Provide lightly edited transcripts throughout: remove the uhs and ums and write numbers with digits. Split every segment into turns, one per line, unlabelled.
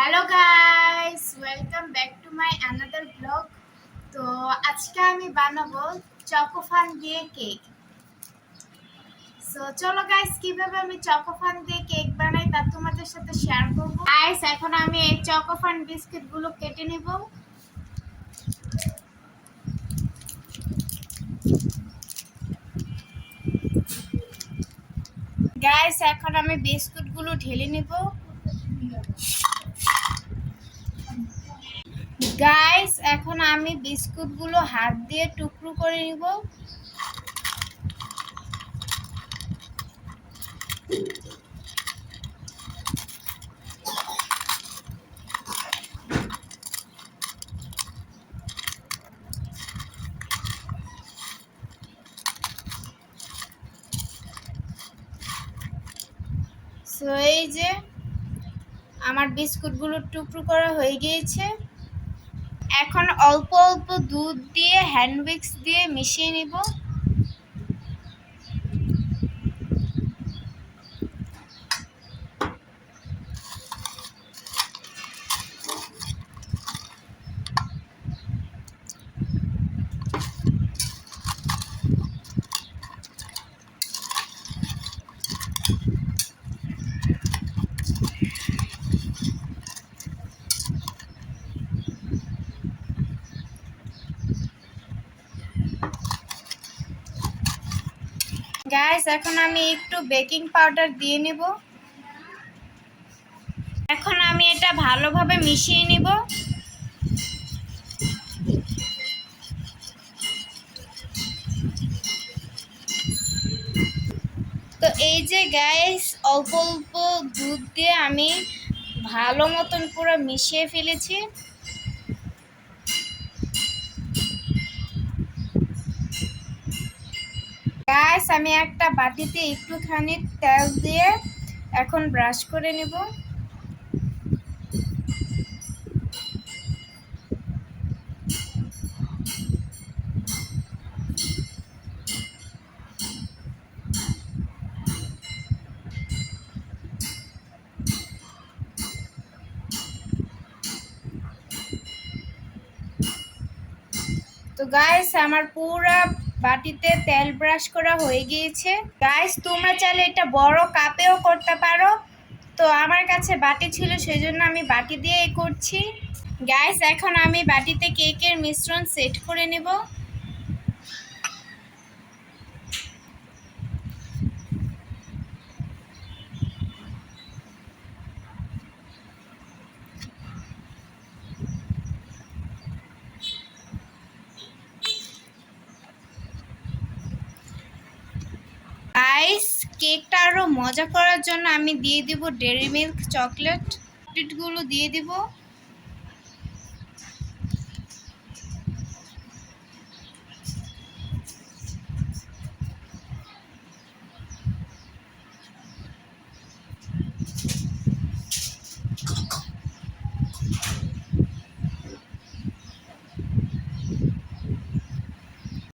Hello guys, welcome back to my another blog. তো আজকে আমি বানাবো চকোফান দিয়ে কেক। সো চলো গাইস, কিভাবে আমি চকোফান দিয়ে কেক বানাই তা তোমাদের সাথে শেয়ার করবো। গাইস, এখন আমি এই চকোফান বিস্কিটগুলো কেটে নেব। গাইস, এখন আমি বিস্কুটগুলো ঢেলে নেব। গাইস, এখন আমি বিস্কুটগুলো হাত দিয়ে টুকরো করে নিব। সো এই যে আমার বিস্কুটগুলো টুকরো করা হয়ে গিয়েছে। এখন অল্প অল্প দুধ দিয়ে হ্যান্ড উইক্স দিয়ে মিশিয়ে নিব। গাইস, এখন আমি একটু বেকিং পাউডার দিয়ে নেব। এখন আমি এটা ভালোভাবে মিশিয়ে নিব। তো এই যে গাইস, অল্প অল্প দুধ দিয়ে আমি ভালো মতন পুরো মিশিয়ে ফেলেছি। গাইস, আমি একটা বাটিতে একটুখানি তেল দিয়ে এখন ব্রাশ করে নেব। তো গাইস, আমার পুরো বাটিতে তেল ব্রাশ করা হয়ে গিয়েছে। গাইস, তোমরা চাইলে এটা বড় কাপেও করতে পারো। তো আমার কাছে বাটি ছিল, সেজন্য আমি বাটি দিয়েই করছি। গাইস, এখন আমি বাটিতে কেকের মিশ্রণ সেট করে নেব। গাইস, কেকটা আরো মজা করার জন্য আমি দিয়ে দিব ডেয়ারি মিল্ক চকলেটগুলো দিয়ে দিব।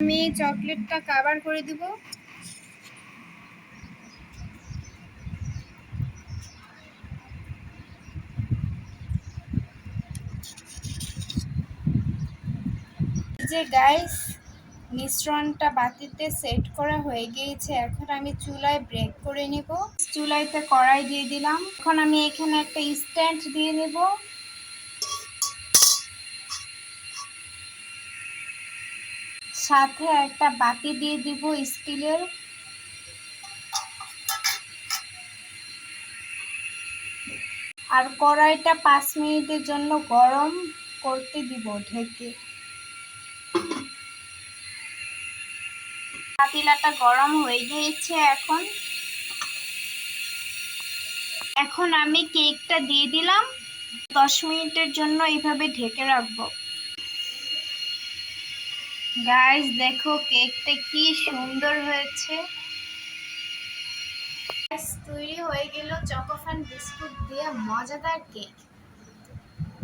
আমি চকলেটটা কভার করে দিব। যে গাইস, মিশ্রণটা বাটিতে সেট করা হয়ে গিয়েছে। এখন আমি চুলায় ব্রেক করে নিব। চুলাইতে কড়াই দিয়ে দিলাম। এখন আমি এখানে একটা স্ট্যান্ড দিয়ে নেব। সাথে একটা বাটি দিয়ে দিব স্টিলের। আর কড়াইটা 5 মিনিটের জন্য গরম করতে দিব ঢেকে। পাতিলাটা গরম হয়ে গিয়েছে। এখন আমি কেকটা দিয়ে দিলাম। 10 মিনিটের জন্য এইভাবে ঢেকে রাখবো। গাইস, দেখো কেকটা কি সুন্দর হয়েছে। তৈরি হয়ে গেল চকোফান বিস্কুট দিয়ে মজাদার কেক।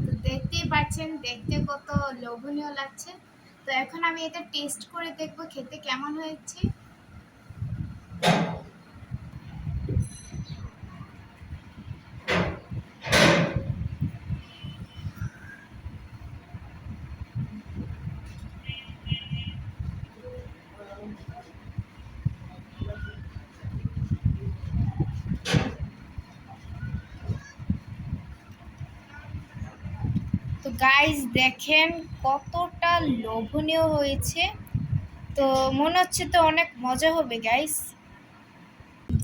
তো দেখতেই পাচ্ছেন, দেখতে কত লোভনীয় লাগছে। তো এখন আমি এটা টেস্ট করে দেখবো খেতে কেমন হয়েছে। গাইস দেখেন কতটা লোভনীয় হয়েছে। তো মনে হচ্ছে তো অনেক মজা হবে গাইস।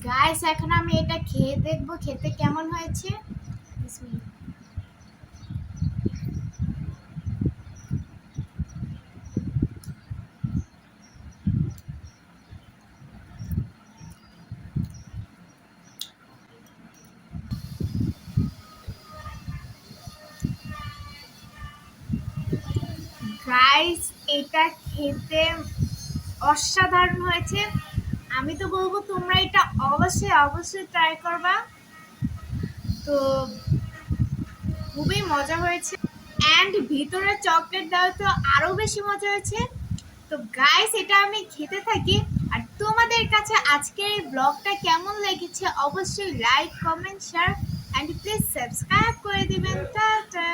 গাইস এখন আমি এটা খেয়ে দেখবো খেতে কেমন হয়েছে। বিসমিল্লাহ। গাইস এটা খেতে অসাধারণ হয়েছে। আমি তো বলবো তোমরা এটা অবশ্যই অবশ্যই ট্রাই করবা। তো খুবই মজা হয়েছে অ্যান্ড ভিতরে চকলেট দেওয়া তো আরো বেশি মজা হয়েছে। তো গাইস এটা আমি খেতে থাকি। আর তোমাদের কাছে আজকের এই ব্লগটা কেমন লেগেছে অবশ্যই like comment share and please subscribe করে দিবেন। টাটা।